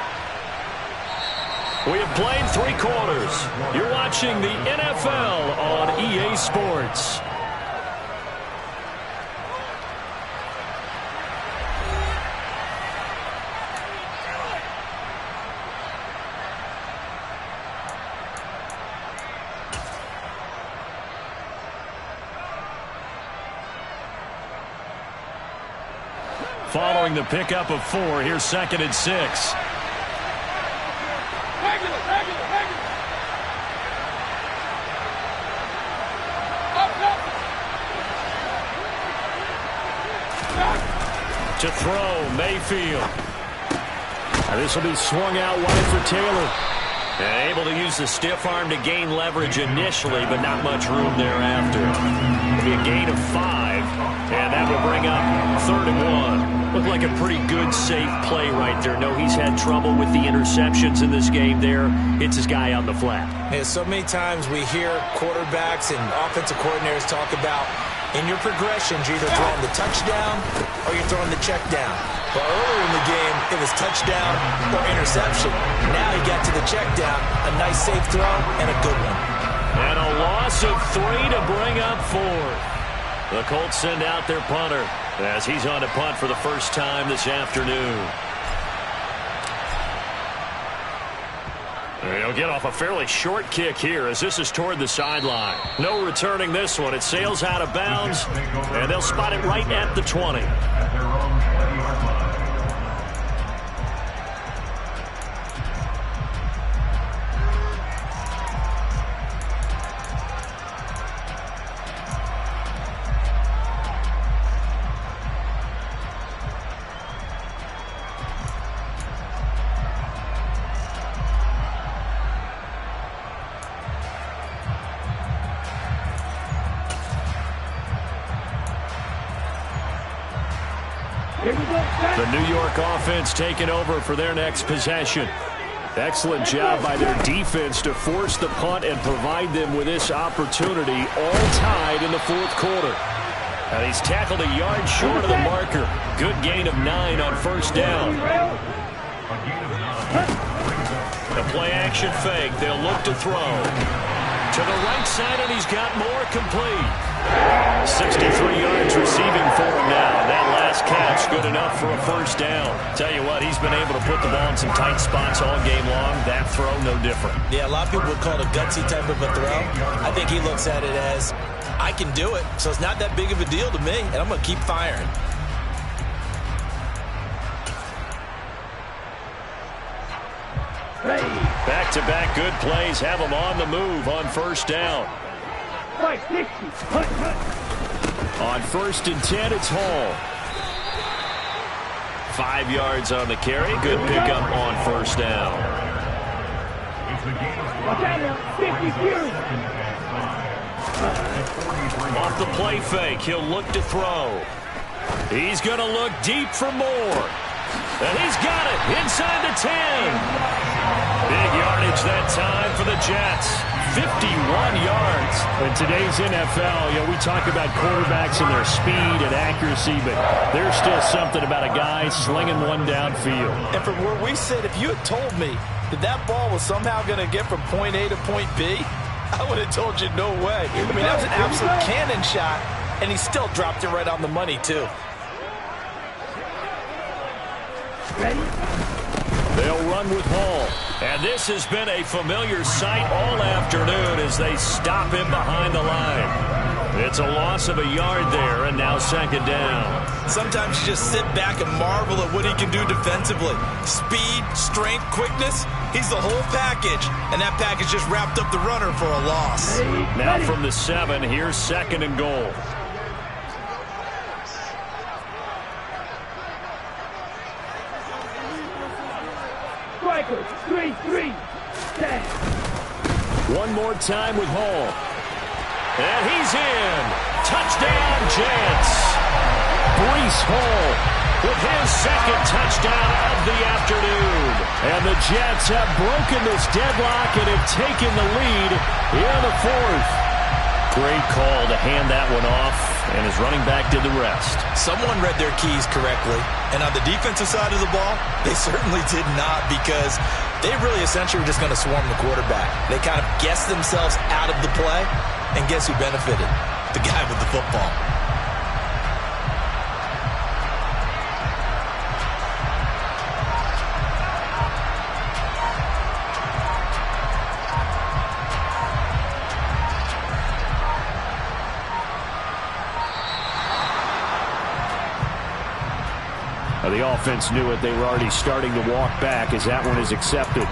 We have played 3 quarters. You're watching the NFL on EA Sports. Following the pickup of 4, here's 2nd and 6. Regular. Up. To throw, Mayfield. This will be swung out wide for Taylor. And able to use the stiff arm to gain leverage initially, but not much room thereafter. It'll be a gain of 5, and that will bring up 3rd and 1. Looked like a pretty good, safe play right there. No, he's had trouble with the interceptions in this game there. Hits his guy out in the flat. Yeah, so many times we hear quarterbacks and offensive coordinators talk about in your progressions, you're either throwing the touchdown or you're throwing the check down. But earlier in the game, it was touchdown or interception. Now he got to the check down, a nice safe throw, and a good one. And a loss of 3 to bring up 4th. The Colts send out their punter as he's on to punt for the first time this afternoon. He'll get off a fairly short kick here as this is toward the sideline. No returning this one. It sails out of bounds, and they'll spot it right at the 20. At their own 20-yard line. The New York offense taking over for their next possession. Excellent job by their defense to force the punt and provide them with this opportunity, all tied in the 4th quarter. And he's tackled a yard short of the marker. Good gain of 9 on 1st down. The play-action fake. They'll look to throw. To the right side, and he's got more complete. 63 yards receiving for him now. That last catch good enough for a 1st down. Tell you what, he's been able to put the ball in some tight spots all game long. That throw, no different. Yeah, a lot of people would call it a gutsy type of a throw. I think he looks at it as, I can do it, so it's not that big of a deal to me, and I'm going to keep firing. Back-to-back good plays have him on the move on 1st down. On 1st and 10, it's Hall. 5 yards on the carry. Good pickup on 1st down. Watch out now. 50 fury. Off the play fake, he'll look to throw. He's going to look deep for more. And he's got it inside the 10. Big yardage that time for the Jets. 51 yards. In today's NFL, we talk about quarterbacks and their speed and accuracy, but there's still something about a guy slinging one downfield. And from where we sit, if you had told me that that ball was somehow going to get from point A to point B, I would have told you no way. I mean, that was an absolute cannon shot, and he still dropped it right on the money, too. Ready? They'll run with Hall. And this has been a familiar sight all afternoon as they stop him behind the line. It's a loss of a yard there, and now second down. Sometimes you just sit back and marvel at what he can do defensively. Speed, strength, quickness, he's the whole package. And that package just wrapped up the runner for a loss. Now from the 7, here's second and goal. Strikers, 3-3. Stand. One more time with Hall. And he's in. Touchdown, Jets. Breece Hall with his second touchdown of the afternoon. And the Jets have broken this deadlock and have taken the lead in the 4th. Great call to hand that one off, and his running back did the rest. Someone read their keys correctly, and on the defensive side of the ball, they certainly did not, because they really essentially were just going to swarm the quarterback. They kind of guessed themselves out of the play, and guess who benefited? The guy with the football. The offense knew it. They were already starting to walk back as that one is accepted.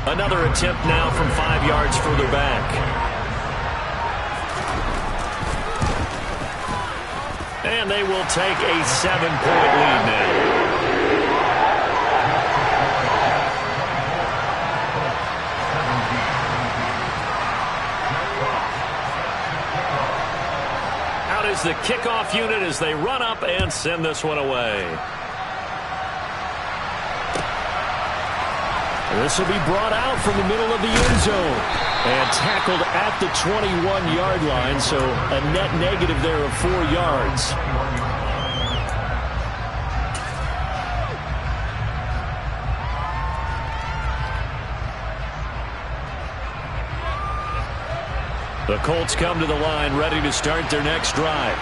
Another attempt now from 5 yards further back. And they will take a 7-point lead now. Out is the kickoff unit as they run up and send this one away. This will be brought out from the middle of the end zone and tackled at the 21-yard line, so a net negative there of 4 yards. The Colts come to the line ready to start their next drive.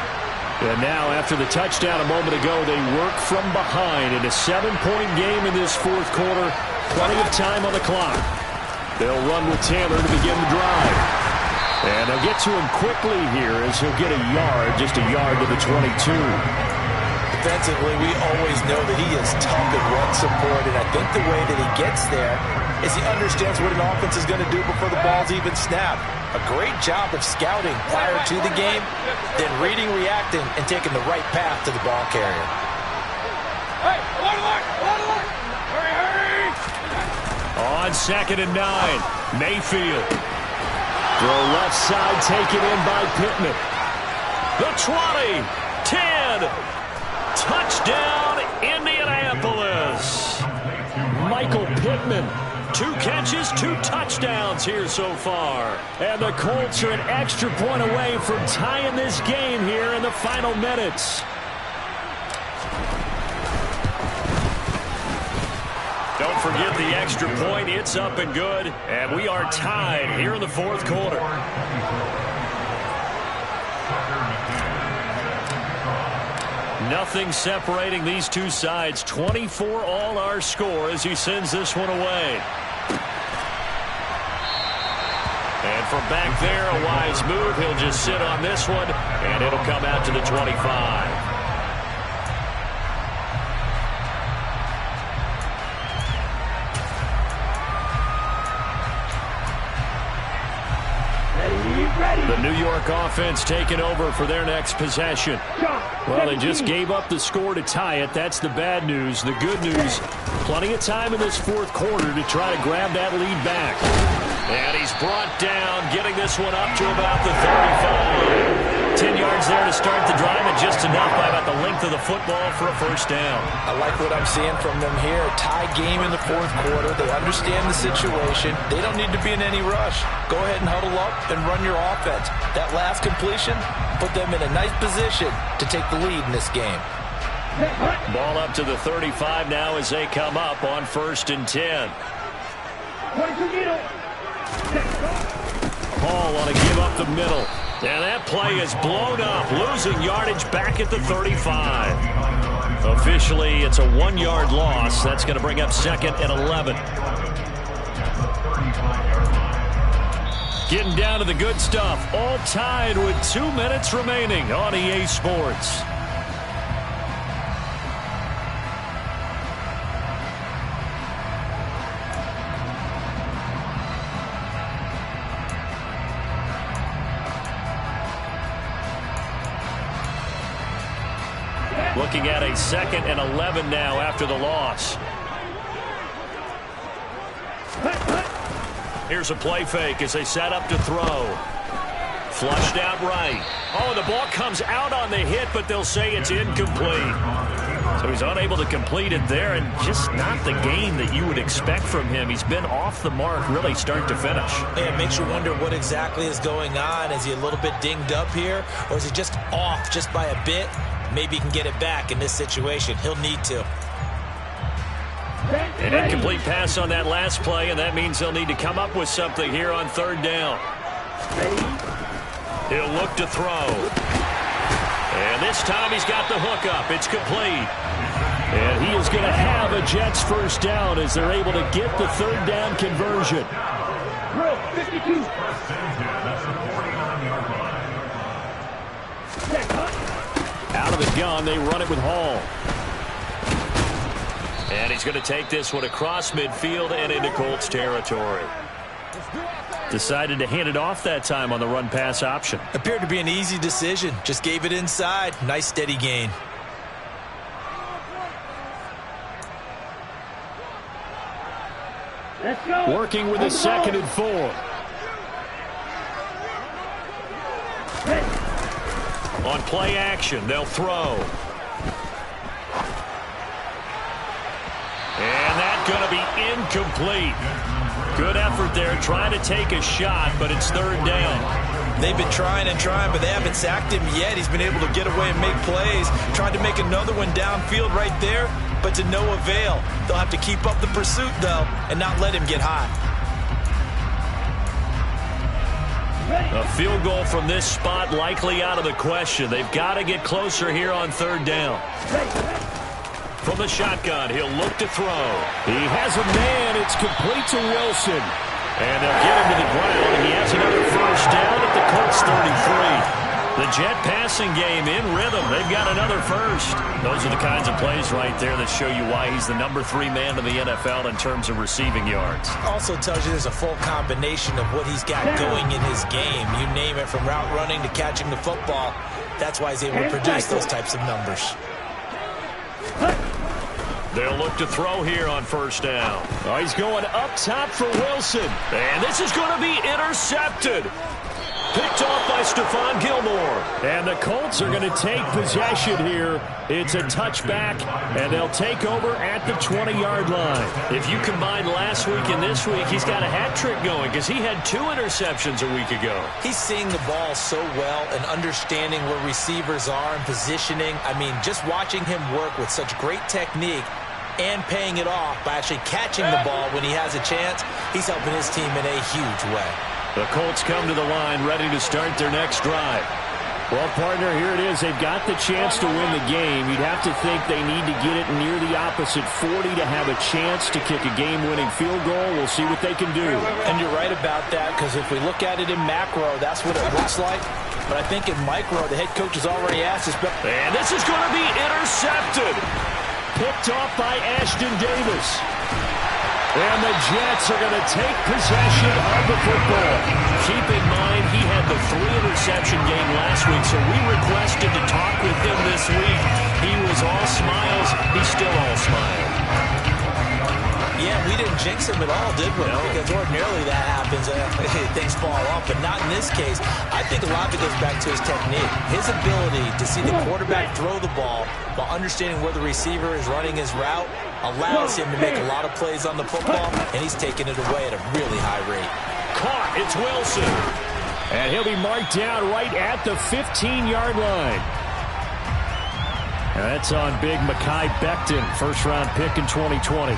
And now, after the touchdown a moment ago, they work from behind in a 7-point game in this 4th quarter. Plenty of time on the clock. They'll run with Taylor to begin the drive. And they'll get to him quickly here as he'll get a yard, just a yard to the 22. Defensively, we always know that he is tough in run support, and I think the way that he gets there is he understands what an offense is going to do before the ball's even snapped. A great job of scouting prior to the game, then reading, reacting, and taking the right path to the ball carrier. Hey, alert! Hurry! On 2nd and 9, Mayfield. Throw left side taken in by Pittman. The 20, 10, touchdown Indianapolis. Michael Pittman 2 catches, 2 touchdowns here so far. And the Colts are an extra point away from tying this game here in the final minutes. Don't forget the extra point. It's up and good. And we are tied here in the 4th quarter. Nothing separating these two sides. 24 all our score as he sends this one away. And from back there, a wise move. He'll just sit on this one, and it'll come out to the 25. The New York offense taking over for their next possession. Well, they just gave up the score to tie it. That's the bad news. The good news, plenty of time in this 4th quarter to try to grab that lead back. And he's brought down, getting this one up to about the 35. 10 yards there to start the drive, and just enough by about the length of the football for a first down. I like what I'm seeing from them here. Tie game in the 4th quarter. They understand the situation. They don't need to be in any rush. Go ahead and huddle up and run your offense. That last completion put them in a nice position to take the lead in this game. Ball up to the 35 now as they come up on 1st and 10. Hall want to give up the middle. And that play is blown up, losing yardage back at the 35. Officially, it's a 1-yard loss. That's going to bring up 2nd and 11. Getting down to the good stuff. All tied with 2 minutes remaining on EA Sports. Looking at a 2nd and 11 now after the loss. Here's a play fake as they set up to throw. Flushed out right. Oh, the ball comes out on the hit, but they'll say it's incomplete. So he's unable to complete it there, and just not the game that you would expect from him. He's been off the mark really start to finish. Yeah, it makes you wonder what exactly is going on. Is he a little bit dinged up here, or is he just off just by a bit? Maybe he can get it back in this situation. He'll need to. An incomplete pass on that last play, and that means they'll need to come up with something here on 3rd down. He'll look to throw. And this time he's got the hook up. It's complete. And he is going to have a Jets first down as they're able to get the 3rd down conversion. 52. Out of the gun, they run it with Hall. And he's going to take this one across midfield and into Colts territory. Decided to hand it off that time on the run-pass option. Appeared to be an easy decision. Just gave it inside. Nice steady gain. Let's go. Working with a 2nd and 4. On play action, they'll throw. And that's going to be incomplete. Good effort there, trying to take a shot, but it's 3rd down. They've been trying and trying, but they haven't sacked him yet. He's been able to get away and make plays. Tried to make another one downfield right there, but to no avail. They'll have to keep up the pursuit, though, and not let him get hot. A field goal from this spot likely out of the question. They've got to get closer here on 3rd down. From the shotgun, he'll look to throw. He has a man. It's complete to Wilson. And they'll get him to the ground, and he has another first down at the Colts 33. The Jet passing game in rhythm. They've got another first. Those are the kinds of plays right there that show you why he's the number 3 man in the NFL in terms of receiving yards. Also tells you there's a full combination of what he's got going in his game. You name it, from route running to catching the football. That's why he's able to produce those types of numbers. They'll look to throw here on first down. Oh, he's going up top for Wilson. And this is going to be intercepted. Picked off by Stephon Gilmore. And the Colts are going to take possession here. It's a touchback, and they'll take over at the 20-yard line. If you combine last week and this week, he's got a hat trick going because he had 2 interceptions a week ago. He's seeing the ball so well and understanding where receivers are and positioning. I mean, just watching him work with such great technique and paying it off by actually catching the ball when he has a chance, he's helping his team in a huge way. The Colts come to the line ready to start their next drive. Well, partner, here it is. They've got the chance to win the game. You'd have to think they need to get it near the opposite 40 to have a chance to kick a game-winning field goal. We'll see what they can do. And you're right about that, because if we look at it in macro, that's what it looks like. But I think in micro, the head coach has already asked us. And this is going to be intercepted. Picked off by Ashton Davis. And the Jets are going to take possession of the football. Keep in mind, he had the 3-interception game last week, so we requested to talk with him this week. He was all smiles. He's still all smiles. Yeah, we didn't jinx him at all, did we? No. Because ordinarily that happens. Things fall off, but not in this case. I think a lot of it goes back to his technique. His ability to see the quarterback throw the ball while understanding where the receiver is running his route allows him to make a lot of plays on the football, and he's taking it away at a really high rate. Caught. It's Wilson. And he'll be marked down right at the 15-yard line. And that's on big Mekhi Becton, first-round pick in 2020.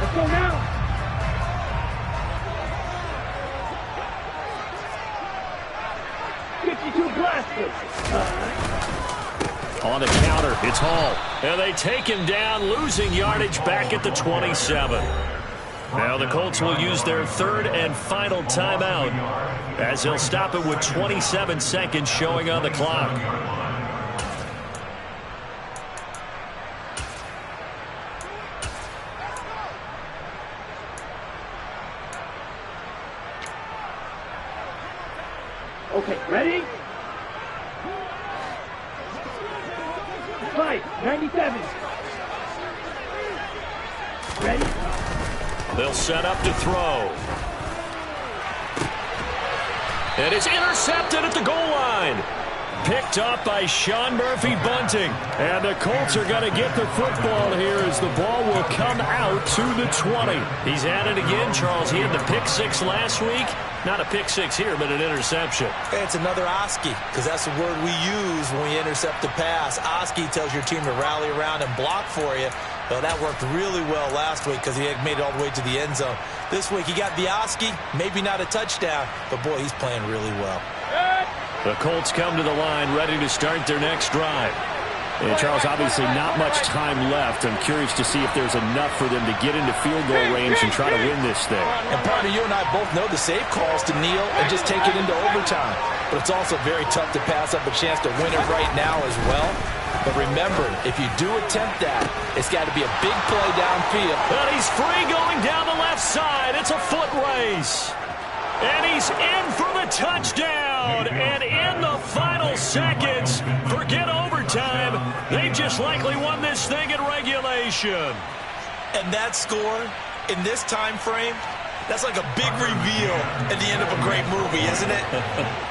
Let's go now. On the counter, it's Hall. And they take him down, losing yardage back at the 27. Now the Colts will use their 3rd and final timeout as they'll stop it with 27 seconds showing on the clock. Okay, ready? 97. Ready? They'll set up to throw. And it's intercepted at the goal line. Picked up by Sean Murphy-Bunting. And the Colts are going to get the football here as the ball will come out to the 20. He's at it again, Charles. He had the pick 6 last week. Not a pick 6 here, but an interception. It's another Oski, because that's the word we use when we intercept the pass. Oski tells your team to rally around and block for you. Well, that worked really well last week because he had made it all the way to the end zone. This week he got the Oski, maybe not a touchdown, but boy, he's playing really well. The Colts come to the line ready to start their next drive. And Charles, obviously not much time left. I'm curious to see if there's enough for them to get into field goal range and try to win this thing. And partner, you and I both know the safe calls to kneel and just take it into overtime. But it's also very tough to pass up a chance to win it right now as well. But remember, if you do attempt that, it's got to be a big play downfield. And he's free going down the left side. It's a foot race. And he's in for the touchdown. And in the final seconds, forget overtime. They just likely won this thing in regulation. And that score in this time frame, that's like a big reveal at the end of a great movie, isn't it?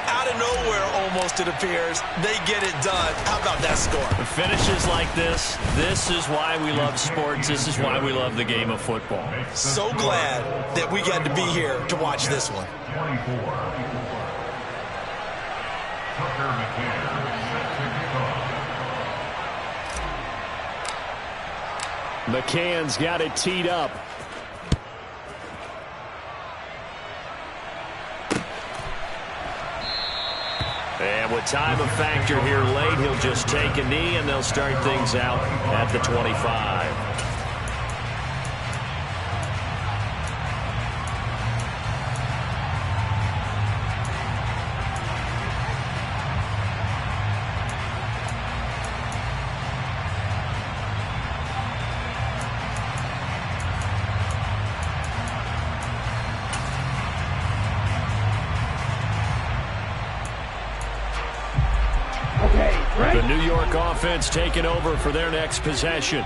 Out of nowhere, almost, it appears, they get it done. How about that score? Finishes like this is why we love sports. This is why we love the game of football. So glad that we got to be here to watch this one. 24. Tucker McCann set to kick off. McCann's got it teed up. And with time a factor here late, he'll just take a knee and they'll start things out at the 25. Okay, ready? The New York offense taking over for their next possession.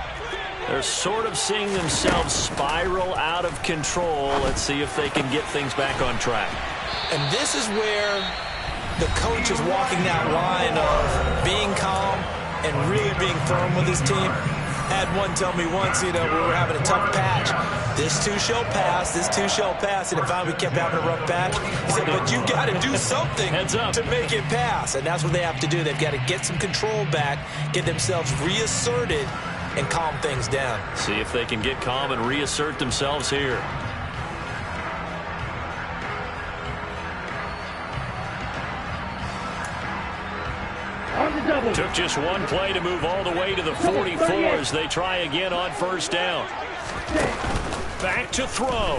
They're sort of seeing themselves spiral out of control. Let's see if they can get things back on track. And this is where the coach is walking that line of being calm and really being firm with his team. Had one tell me once, we were having a tough patch. This too shall pass, this too shall pass. And finally we kept having a rough patch. He said, but you got to do something to make it pass. And that's what they have to do. They've got to get some control back, get themselves reasserted, and calm things down. See if they can get calm and reassert themselves here. Took just one play to move all the way to the 44 as they try again on first down. Back to throw.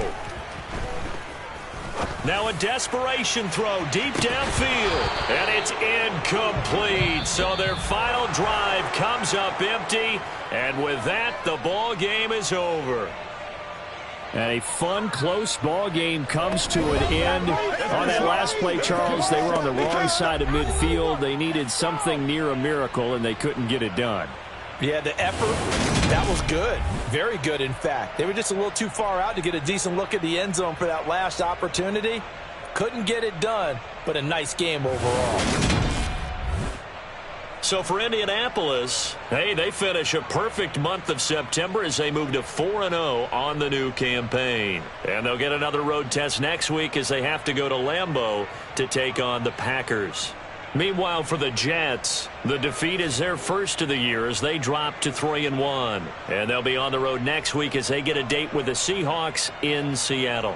Now a desperation throw deep downfield. And it's incomplete. So their final drive comes up empty. And with that, the ball game is over. And a fun, close ball game comes to an end. On that last play, Charles, they were on the wrong side of midfield. They needed something near a miracle, and they couldn't get it done. Yeah, the effort, that was good. Very good, in fact. They were just a little too far out to get a decent look at the end zone for that last opportunity. Couldn't get it done, but a nice game overall. So for Indianapolis, hey, they finish a perfect month of September as they move to 4-0 on the new campaign. And they'll get another road test next week as they have to go to Lambeau to take on the Packers. Meanwhile, for the Jets, the defeat is their first of the year as they drop to 3-1. And they'll be on the road next week as they get a date with the Seahawks in Seattle.